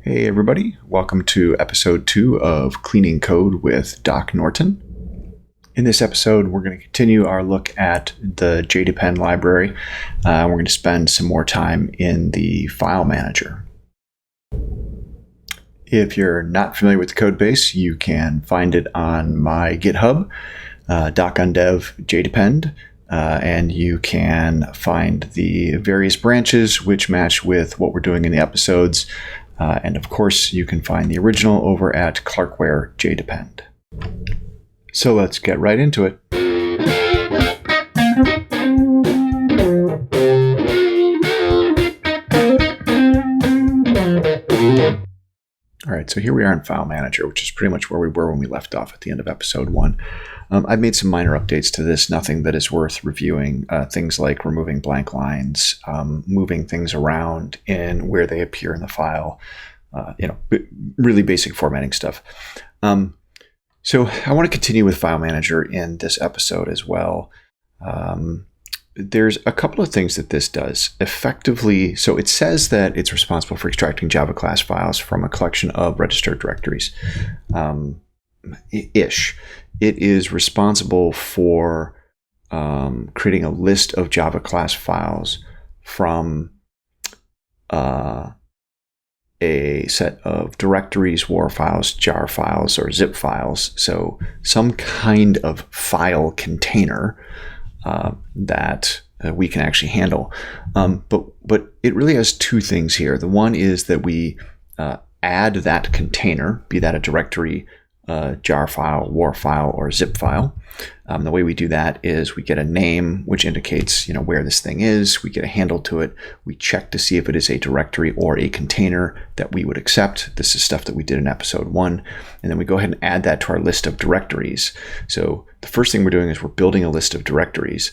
Hey everybody, welcome to episode 2 of Cleaning Code with Doc Norton. In this episode, we're going to continue our look at the JDepend library. We're going to spend some more time in the FileManager. If you're not familiar with the code base, you can find it on my GitHub, doc.undev JDepend, and you can find the various branches which match with what we're doing in the episodes. And of course, you can find the original over at Clarkware JDepend. So let's get right into it. All right, so here we are in FileManager, which is pretty much where we were when we left off at the end of episode 1. I've made some minor updates to this, nothing that is worth reviewing. Things like removing blank lines, moving things around in where they appear in the file, really basic formatting stuff. So I want to continue with FileManager in this episode as well. There's a couple of things that this does effectively. So it says that it's responsible for extracting Java class files from a collection of registered directories. It is responsible for creating a list of Java class files from a set of directories, WAR files, jar files, or zip files. So some kind of file container that we can actually handle. But it really has two things here. The one is that we add that container, be that a directory, jar file, WAR file, or zip file. The way we do that is we get a name which indicates where this thing is. We get a handle to it. We check to see if it is a directory or a container that we would accept. This is stuff that we did in episode 1. And then we go ahead and add that to our list of directories. So the first thing we're doing is we're building a list of directories.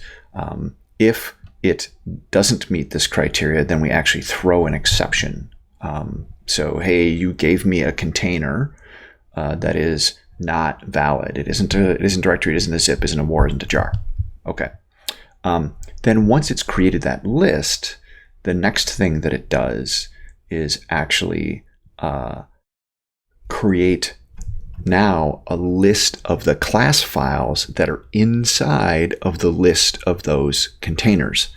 If it doesn't meet this criteria, then we actually throw an exception. So, hey, you gave me a container that is not valid. It isn't a directory, it isn't a zip, it isn't a WAR, it isn't a jar. Okay. Then once it's created that list, the next thing that it does is actually create now a list of the class files that are inside of the list of those containers.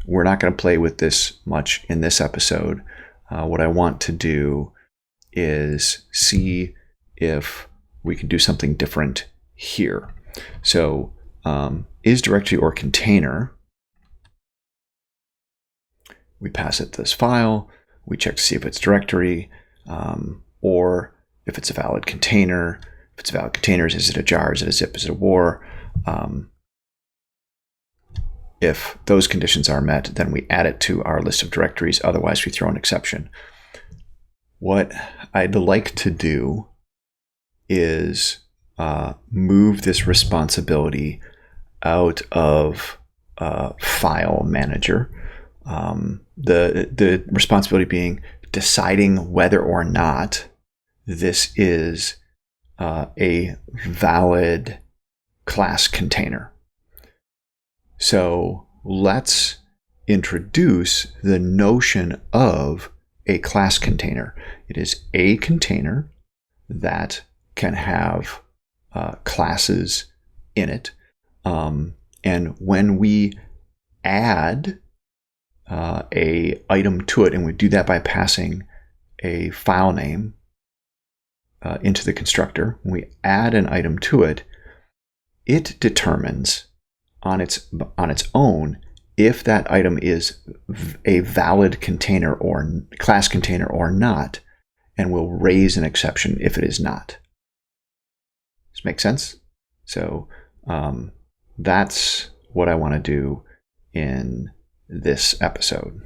We're not going to play with this much in this episode. What I want to do is see if we can do something different here. So is directory or container. We pass it this file. We check to see if it's directory or if it's a valid container. If it's a valid container, is it a jar? Is it a zip? Is it a WAR? If those conditions are met, then we add it to our list of directories. Otherwise, we throw an exception. What I'd like to do is move this responsibility out of FileManager. The responsibility being deciding whether or not this is a valid class container. So let's introduce the notion of a class container. It is a container that can have classes in it. And when we add a item to it, and we do that by passing a file name into the constructor, when we add an item to it, it determines on its own if that item is a valid container or class container or not, and will raise an exception if it is not. Does this make sense? So that's what I want to do in this episode.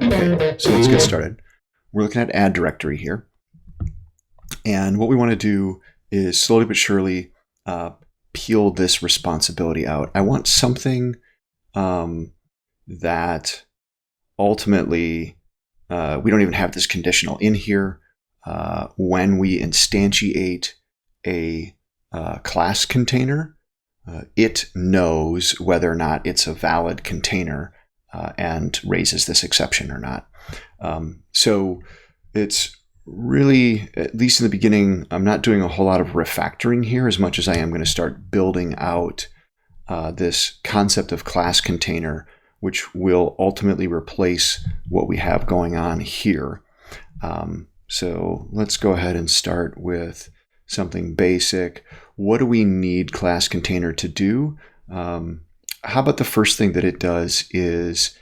Okay, so let's get started. We're looking at add directory here. And what we want to do is slowly but surely peel this responsibility out. I want something that ultimately, we don't even have this conditional in here. When we instantiate a class container, it knows whether or not it's a valid container and raises this exception or not. So it's really, at least in the beginning, I'm not doing a whole lot of refactoring here as much as I am going to start building out this concept of class container, which will ultimately replace what we have going on here. So let's go ahead and start with something basic. What do we need class container to do? How about the first thing that it does is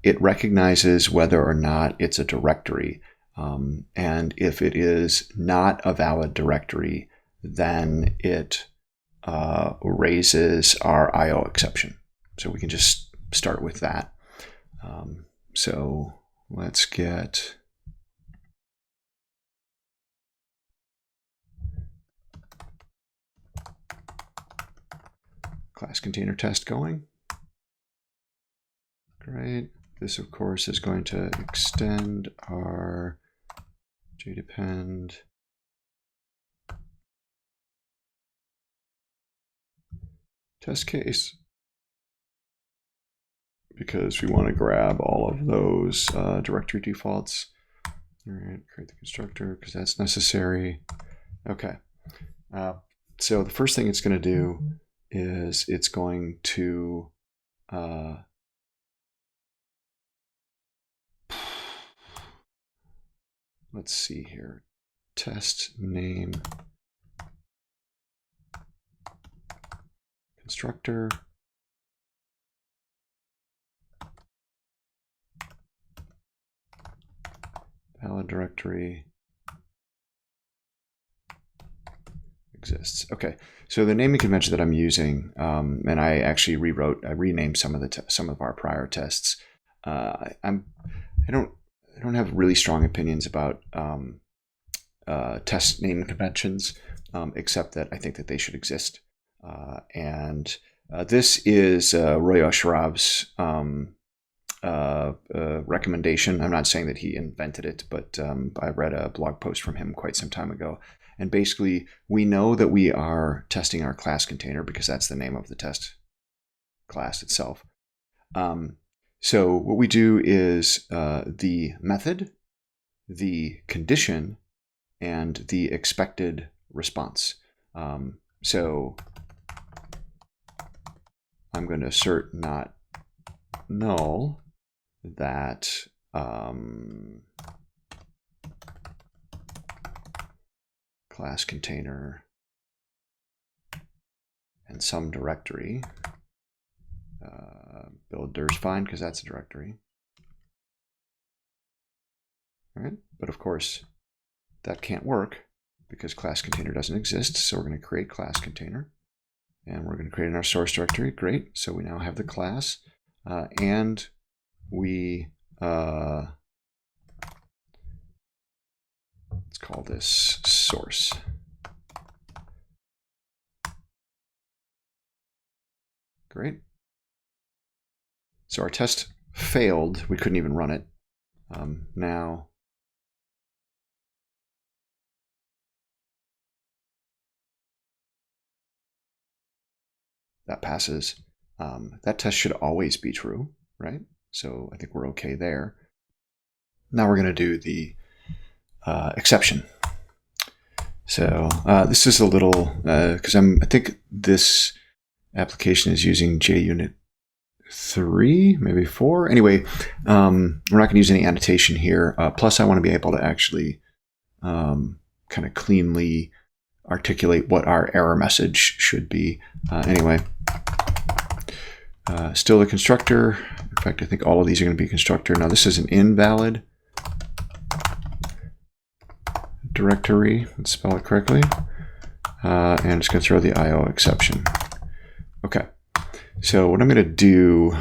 it recognizes whether or not it's a directory. And if it is not a valid directory, then it raises our Ioexception. So we can just start with that. So let's get class container test going. Great. This, of course, is going to extend our JDepend test case because we want to grab all of those directory defaults. All right, create the constructor because that's necessary. Okay. So the first thing it's going to do is it's going to let's see here, test name constructor, valid directory exists. Okay, so the naming convention that I'm using, and I actually renamed some of our prior tests. I don't have really strong opinions about test naming conventions, except that I think that they should exist. And this is Roy Osharov's recommendation. I'm not saying that he invented it, but I read a blog post from him quite some time ago. And basically, we know that we are testing our class container because that's the name of the test class itself. So what we do is the method, the condition, and the expected response. So I'm going to assert not null that class container and some directory. Builder's fine because that's a directory. All right, but of course that can't work because class container doesn't exist. So we're going to create class container and we're going to create in our source directory. Great. So we now have the class and we let's call this source. Great. So our test failed. We couldn't even run it. Now that passes. That test should always be true, right? So I think we're okay there. Now we're going to do the exception. So this is a little, because I think this application is using JUnit 3, maybe 4. Anyway, we're not going to use any annotation here. Plus, I want to be able to actually kind of cleanly articulate what our error message should be. Anyway, still a constructor. In fact, I think all of these are going to be constructor. Now, this is an invalid directory. Let's spell it correctly. And it's going to throw the Ioexception. Okay. So what I'm going to do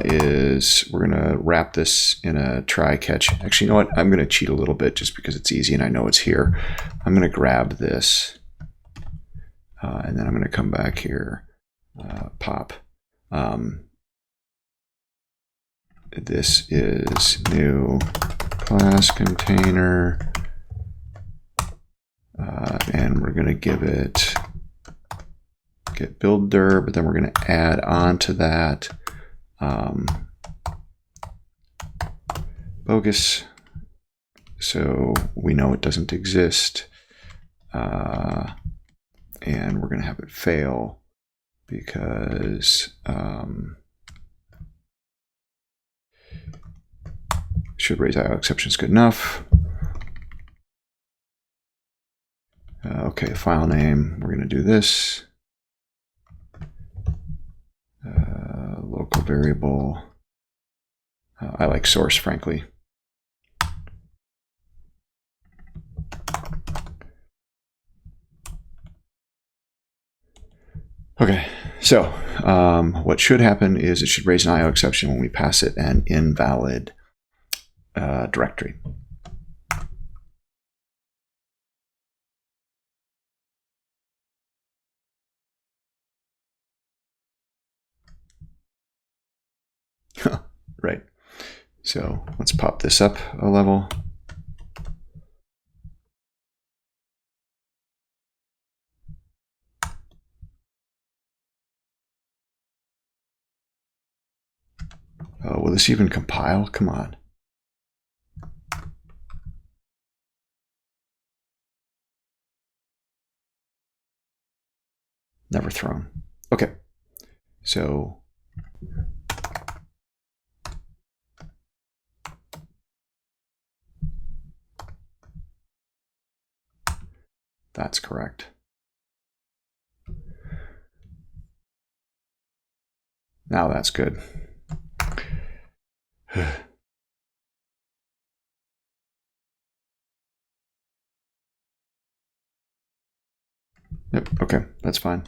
is we're going to wrap this in a try catch. Actually, you know what? I'm going to cheat a little bit just because it's easy and I know it's here. I'm going to grab this and then I'm going to come back here, pop. This is new class container and we're going to give it get builder, but then we're going to add on to that bogus, so we know it doesn't exist, and we're going to have it fail because should raise Ioexception is good enough. Okay, file name, we're going to do this. Local variable. I like source, frankly. Okay, so what should happen is it should raise an Ioexception when we pass it an invalid directory. Right. So let's pop this up a level. Will this even compile? Come on. Never thrown. Okay. So that's correct. Now that's good. Yep, okay, that's fine.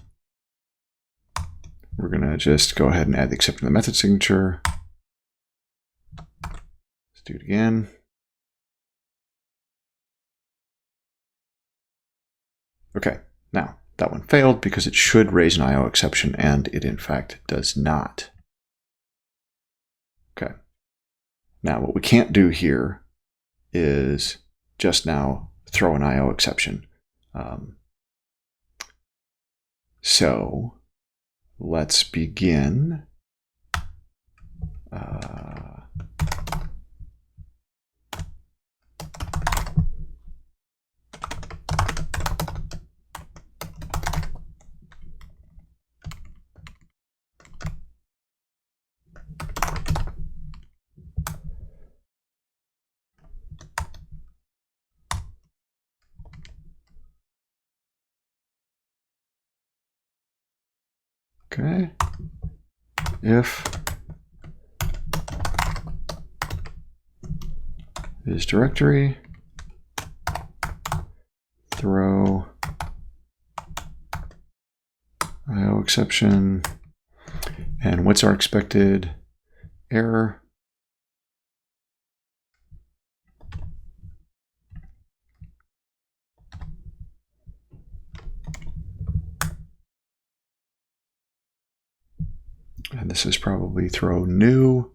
We're going to just go ahead and add the exception to the method signature. Let's do it again. Okay, now that one failed because it should raise an Ioexception, and it in fact does not. Okay. Now what we can't do here is just now throw an Ioexception. So let's begin. Okay, if is directory, throw Ioexception, and what's our expected error? And this is probably throw new.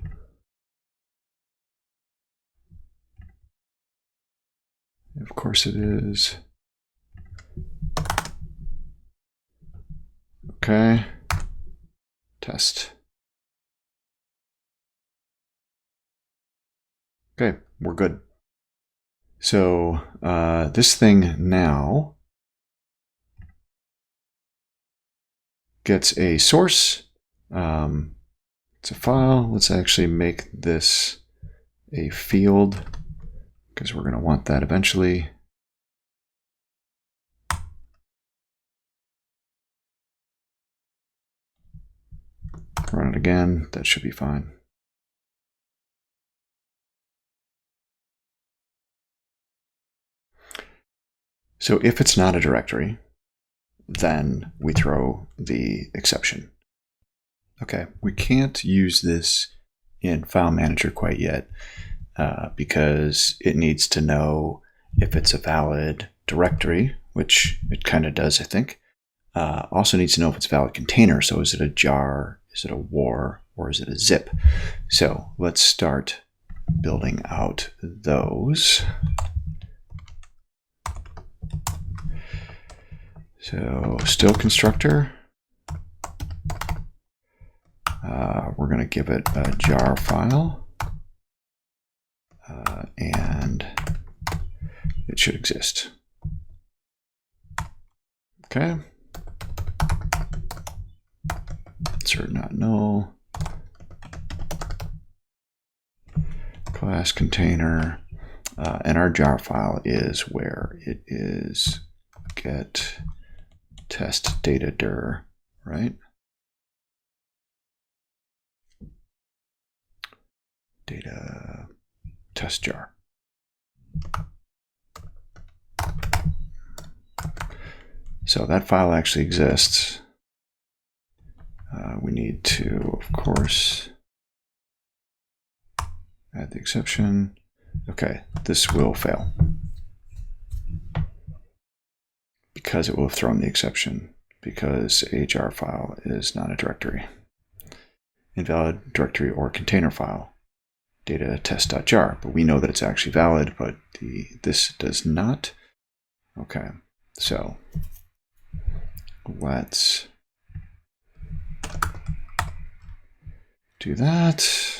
Of course it is. Okay. Test. Okay, we're good. So this thing now gets a source. It's a file. Let's actually make this a field because we're going to want that eventually. Run it again. That should be fine. So if it's not a directory, then we throw the exception. Okay, we can't use this in FileManager quite yet because it needs to know if it's a valid directory, which it kind of does, I think. Also needs to know if it's a valid container. So is it a jar, is it a war, or is it a zip? So let's start building out those. So still constructor. We're going to give it a jar file, and it should exist. Okay. Insert not null. Class container. And our jar file is where it is get test data dir, right? Data test jar. So that file actually exists. We need to, of course, add the exception. Okay, this will fail because it will have thrown the exception, because a jar file is not a directory. Invalid directory or container file, data test.jar, but we know that it's actually valid, but this does not. Okay, so let's do that.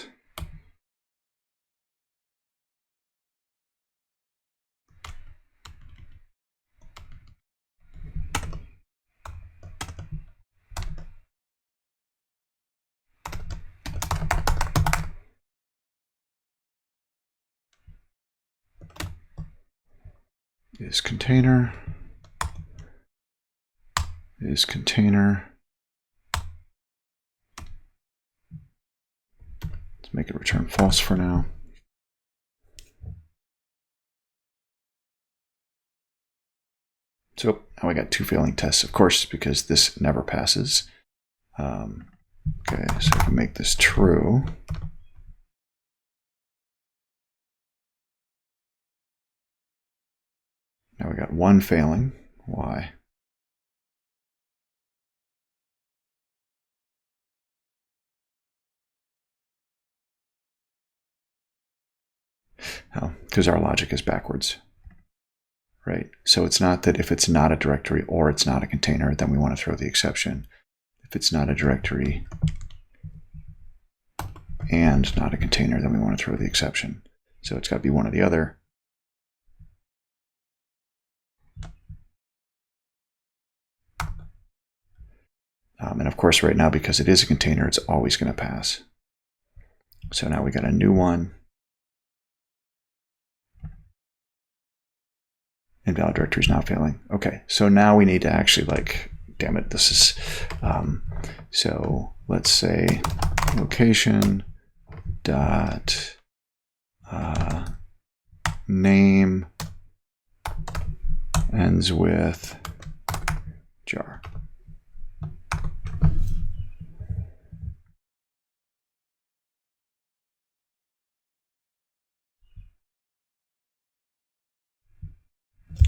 Is container. Let's make it return false for now. So now I got two failing tests, of course, because this never passes. Okay, so if we make this true, now we got one failing. Why? Oh, because our logic is backwards, right? So it's not that if it's not a directory or it's not a container, then we want to throw the exception. If it's not a directory and not a container, then we want to throw the exception. So it's got to be one or the other. And of course, right now, because it is a container, it's always going to pass. So now we got a new one. Invalid directory is not failing. Okay, so now we need to actually, like, damn it, this is, so let's say location dot name ends with jar.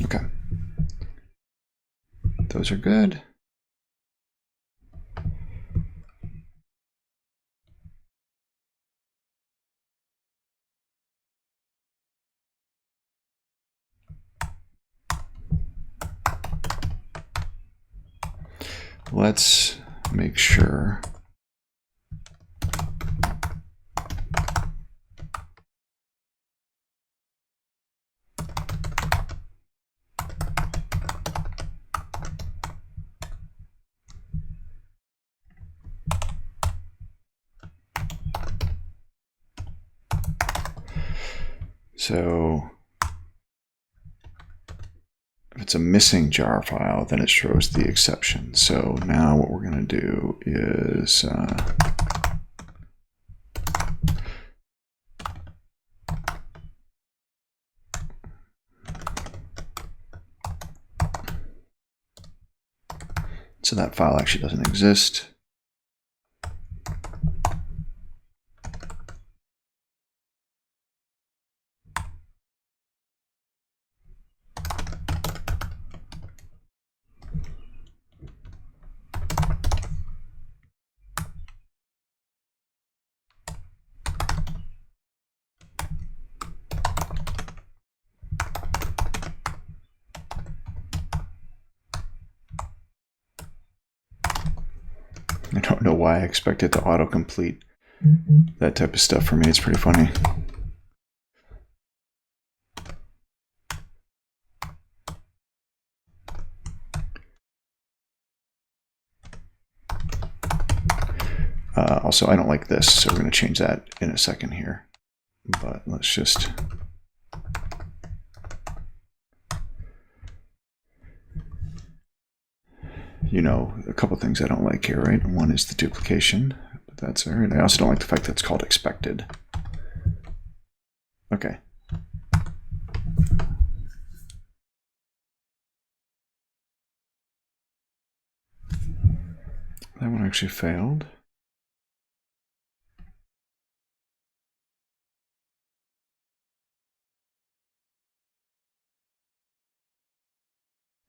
Okay, those are good. Let's make sure so if it's a missing jar file, then it throws the exception. So now what we're going to do is so that file actually doesn't exist. don't know why I expect it to autocomplete that type of stuff. For me, it's pretty funny. Also, I don't like this, so we're going to change that in a second here. But let's just... You know, a couple things I don't like here, right? One is the duplication, but that's all right. I also don't like the fact that it's called expected. Okay. That one actually failed.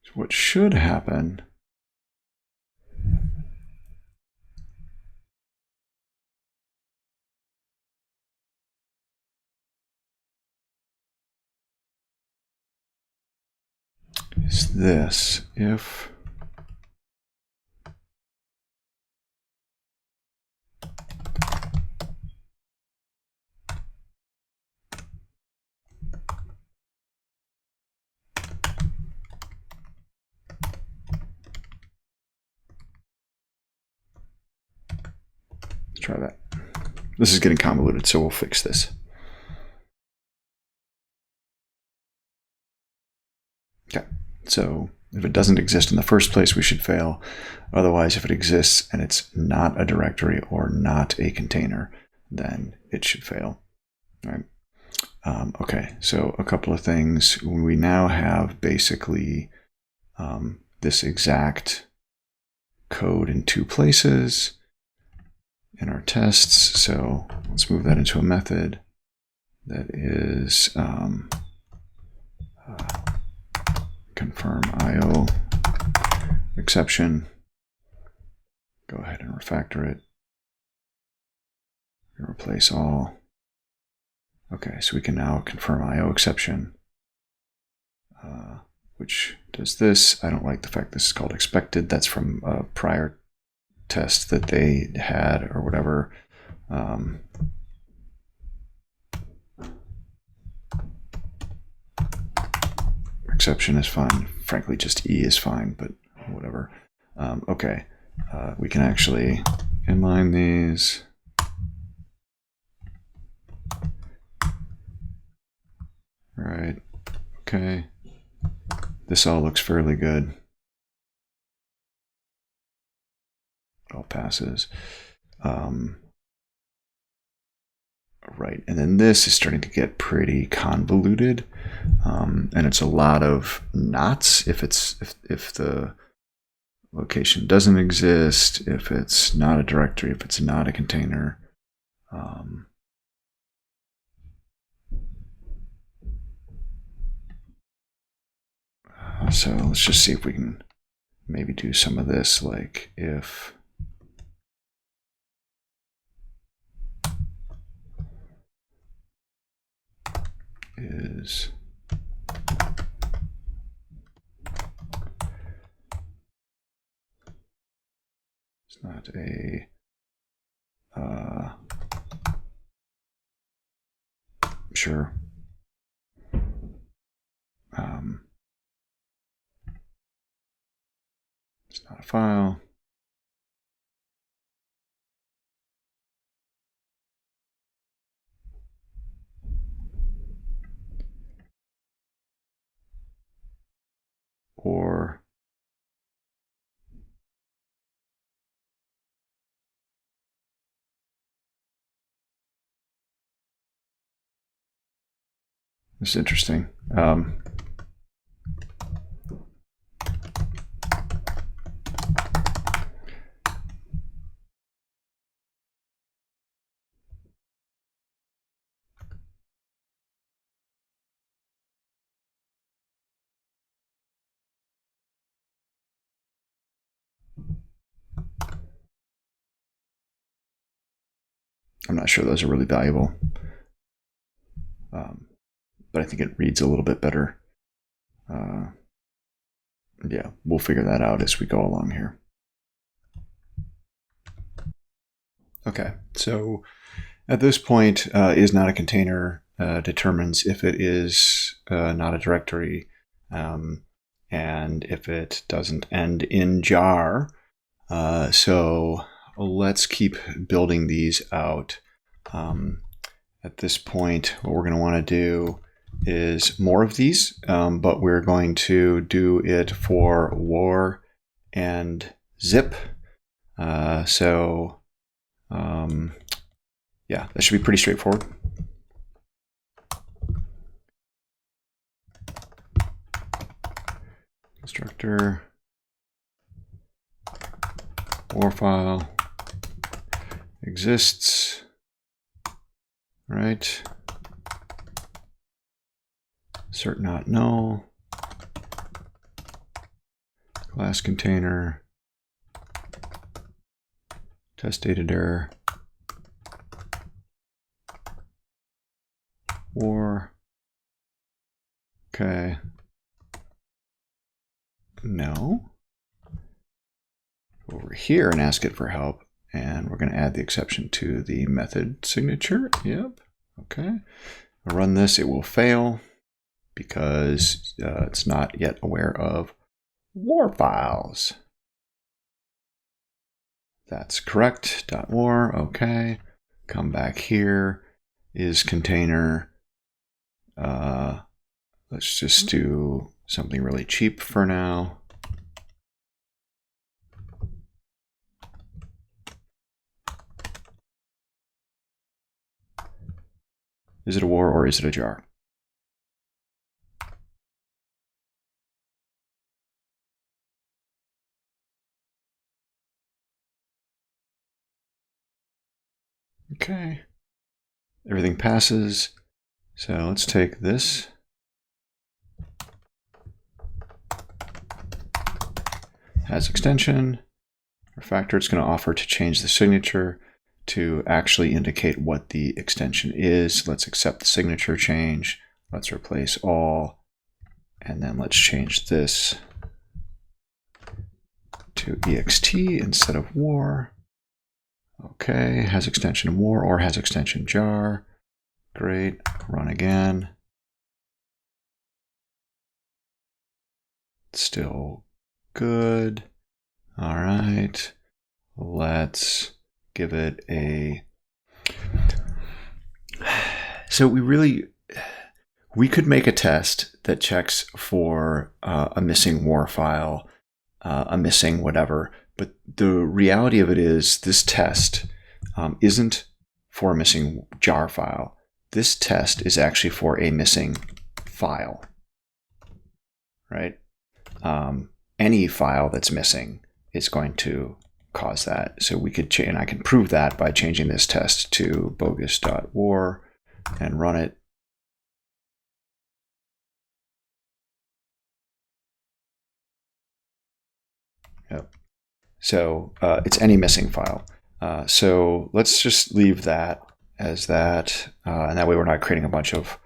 So what should happen is this. If let's try that. This is getting convoluted, so we'll fix this. Okay, so if it doesn't exist in the first place, we should fail. Otherwise, if it exists and it's not a directory or not a container, then it should fail. All right. Okay, so a couple of things. We now have basically this exact code in two places in our tests. So let's move that into a method that is confirm Ioexception. Go ahead and refactor it. Replace all. Okay, so we can now confirm Ioexception, which does this. I don't like the fact this is called expected. That's from a prior test that they had or whatever. Exception is fine. Frankly, just E is fine, but whatever. Okay, we can actually inline these. Right, okay. This all looks fairly good. It all passes. Right, and then this is starting to get pretty convoluted, and it's a lot of knots if the location doesn't exist, if it's not a directory, if it's not a container. So let's just see if we can maybe do some of this, like if is it's not a sure. It's not a file. Or this is interesting. I'm not sure those are really valuable, but I think it reads a little bit better. Yeah, we'll figure that out as we go along here. Okay, so at this point, is not a container determines if it is not a directory, and if it doesn't end in jar. So let's keep building these out. At this point, what we're going to want to do is more of these, but we're going to do it for war and zip. Yeah, that should be pretty straightforward. Constructor, war file exists, right? Cert not null, class container, test editor, war. Okay. No. Over here and ask it for help. And we're going to add the exception to the method signature. Yep. Okay. I'll run this. It will fail because it's not yet aware of war files. That's correct. .war. Okay. Come back here. Is container. Let's just do something really cheap for now. Is it a war or is it a jar? Okay. Everything passes. So let's take this. Has extension. Refactor, it's going to offer to change the signature to actually indicate what the extension is. Let's accept the signature change. Let's replace all. And then let's change this to ext instead of war. Okay, has extension war or has extension jar. Great, run again. Still good. All right, let's give it a... So we could make a test that checks for a missing war file, a missing whatever, but the reality of it is this test isn't for a missing jar file. This test is actually for a missing file, right? Any file that's missing is going to cause that. So we could and I can prove that by changing this test to bogus.war and run it. Yep. So it's any missing file. So let's just leave that as that, and that way we're not creating a bunch of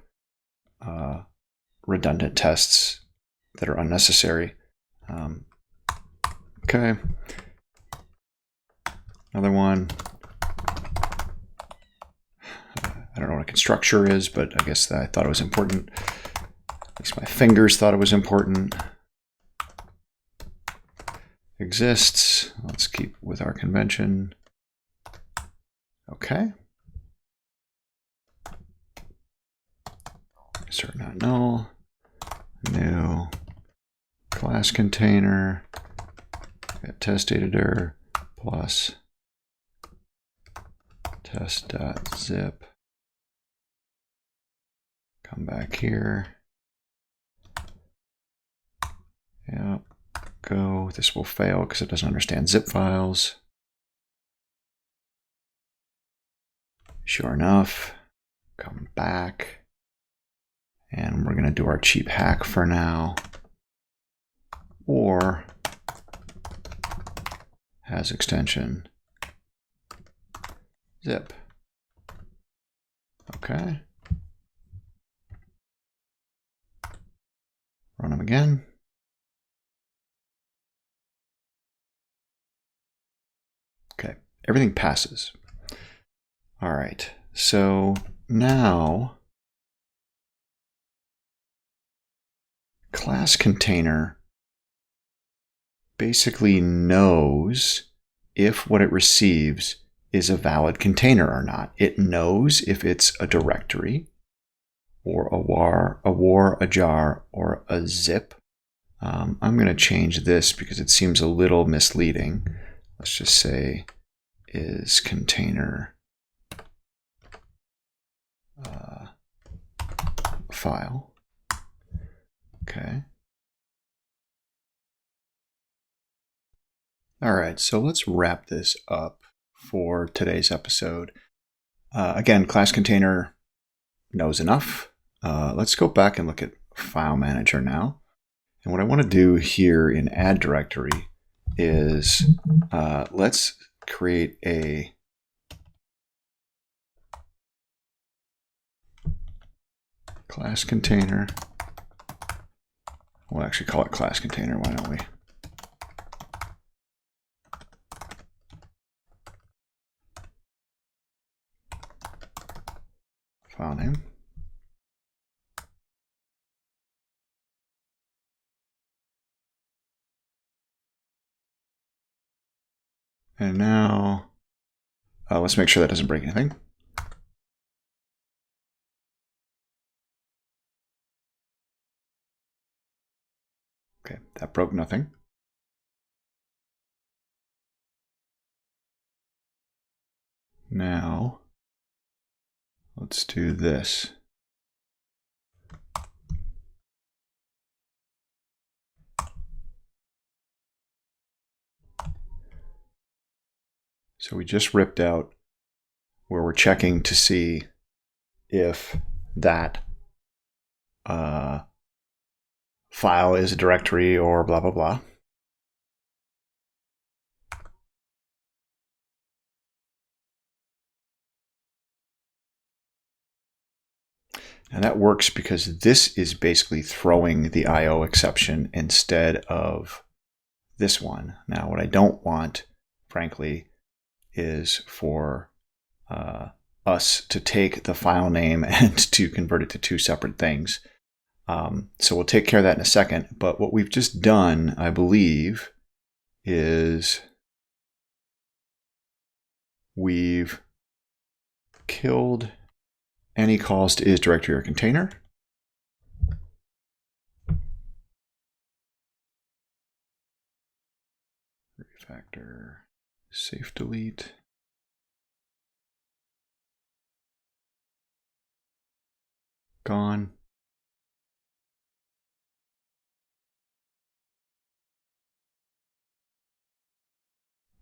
redundant tests that are unnecessary. Okay. Another one. I don't know what a constructor is, but I guess I thought it was important. At least my fingers thought it was important. Exists. Let's keep with our convention. Okay. Cert not null. New class container. Test editor plus test.zip. Come back here. Yep. Go. This will fail because it doesn't understand zip files. Sure enough, come back. And we're going to do our cheap hack for now. Or has extension zip. Okay. Run them again. Okay, everything passes. All right, so now class container basically knows if what it receives is a valid container or not. It knows if it's a directory or a war, a jar, or a zip. I'm going to change this because it seems a little misleading. Let's just say is container file. Okay. All right, so let's wrap this up for today's episode. Again, class container knows enough. Let's go back and look at FileManager now. And what I want to do here in add directory is let's create a class container. We'll actually call it class container, why don't we? File name. And now let's make sure that doesn't break anything. Okay, that broke nothing. Now, let's do this. So we just ripped out where we're checking to see if that file is a directory or blah, blah, blah. And that works because this is basically throwing the Ioexception instead of this one. Now, what I don't want, frankly, is for us to take the file name and to convert it to two separate things. So we'll take care of that in a second. But what we've just done, I believe, is we've killed any calls to is directory or container. Refactor, safe delete. Gone.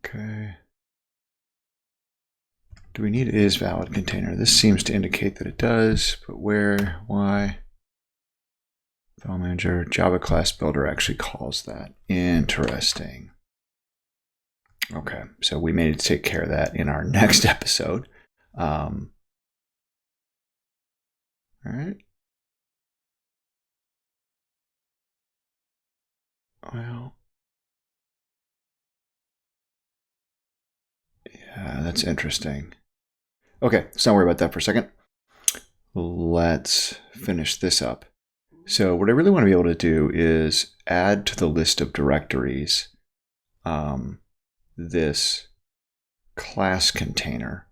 Okay. Do we need is valid container? This seems to indicate that it does, but where, why? FileManager, Java class builder actually calls that. Interesting. Okay, so we may need to take care of that in our next episode. All right. Well, yeah, that's interesting. Okay, let's not worry about that for a second. Let's finish this up. So what I really want to be able to do is add to the list of directories this class container,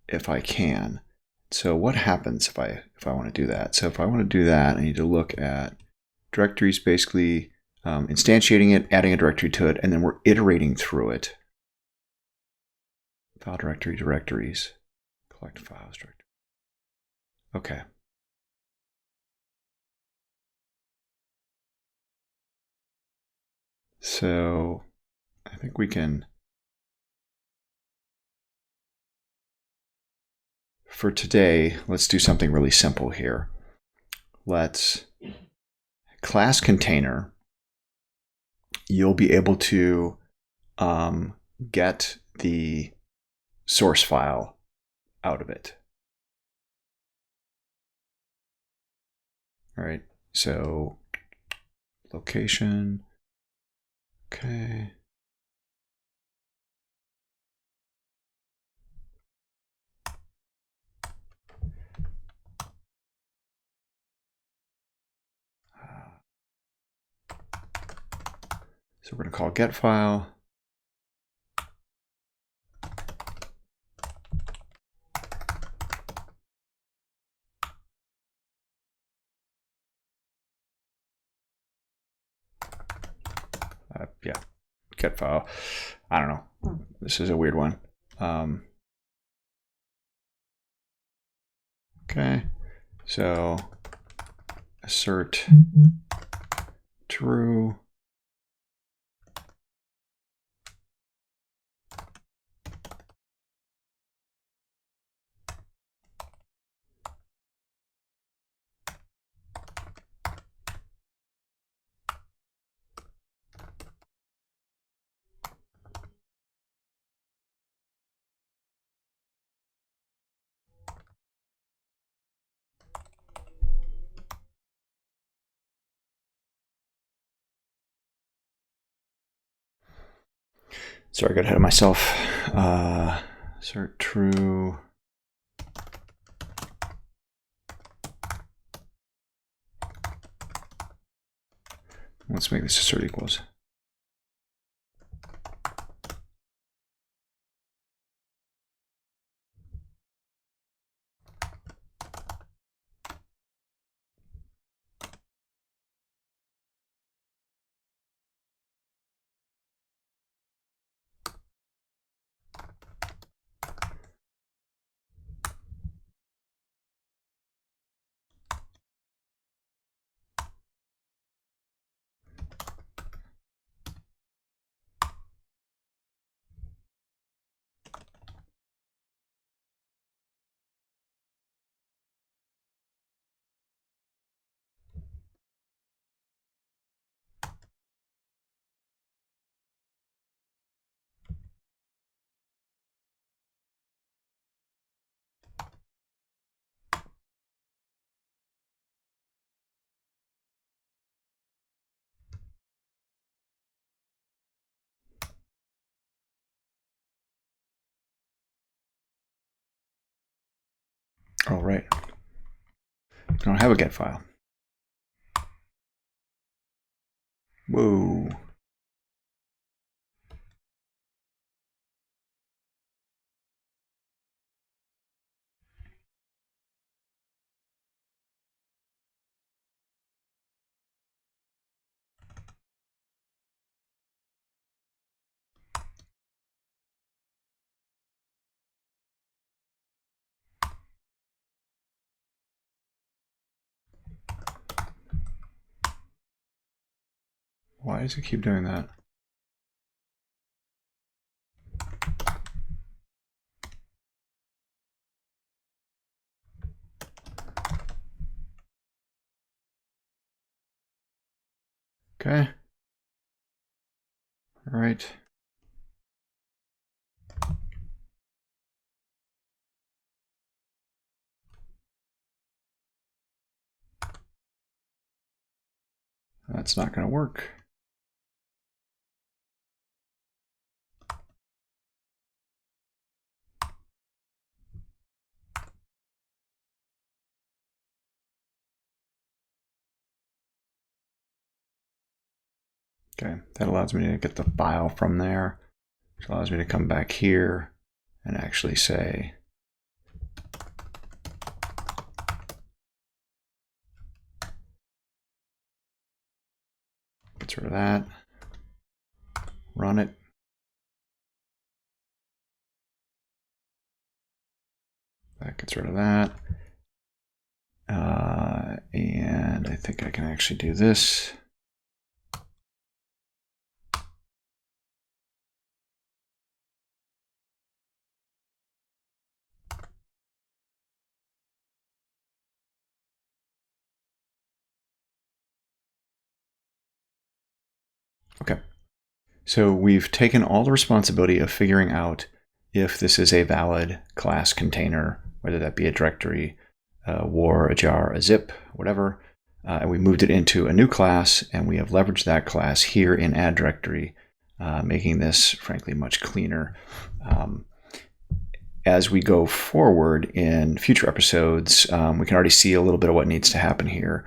if I can. So what happens if I want to do that? So if I want to do that, I need to look at directories, basically instantiating it, adding a directory to it, and then we're iterating through it. File directory, directories, collect files directory. Okay. So I think we can, for today, let's do something really simple here. Let's class container. You'll be able to get the source file out of it. All right, so location, okay. So we're going to call getFile. Yeah, getFile. I don't know. This is a weird one. Okay, so assert true. Sorry, I got ahead of myself. Assert true. Let's make this assert equals. Oh, right. I don't have a get file. Whoa. Why does it keep doing that? Okay. All right. That's not going to work. Okay, that allows me to get the file from there, which allows me to come back here and actually say, gets rid of that, run it. That gets rid of that. And I think I can actually do this. Okay, so we've taken all the responsibility of figuring out if this is a valid class container, whether that be a directory, a war, a jar, a zip, whatever, and we moved it into a new class, and we have leveraged that class here in add directory, making this, frankly, much cleaner. As we go forward in future episodes, we can already see a little bit of what needs to happen here.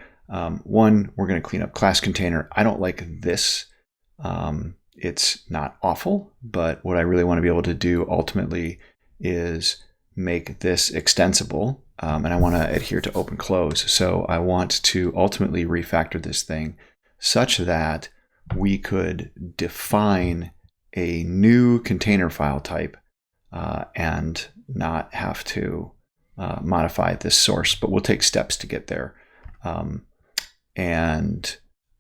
One, we're going to clean up class container. I don't like this It's not awful, but what I really want to be able to do ultimately is make this extensible, and I want to adhere to open close. So I want to ultimately refactor this thing such that we could define a new container file type and not have to modify this source, but we'll take steps to get there. And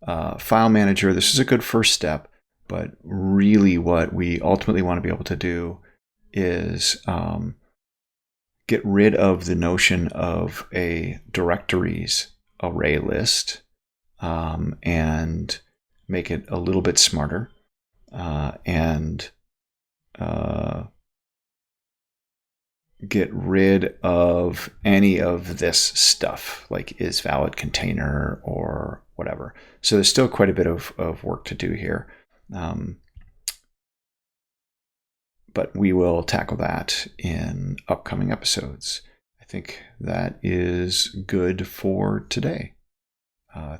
FileManager, this is a good first step, but really what we ultimately want to be able to do is get rid of the notion of a directories array list and make it a little bit smarter and get rid of any of this stuff like is valid container or whatever. So there's still quite a bit of work to do here. But we will tackle that in upcoming episodes. I think that is good for today.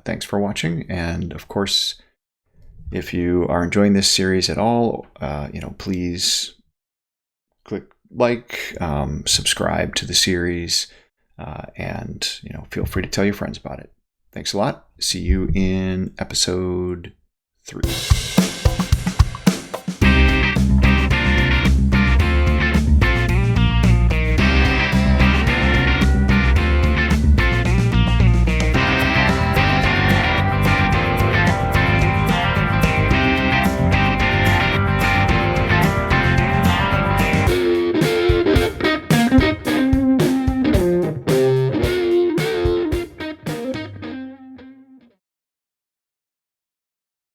Thanks for watching. And of course, if you are enjoying this series at all, please click like, subscribe to the series, and feel free to tell your friends about it. Thanks a lot. See you in episode 3.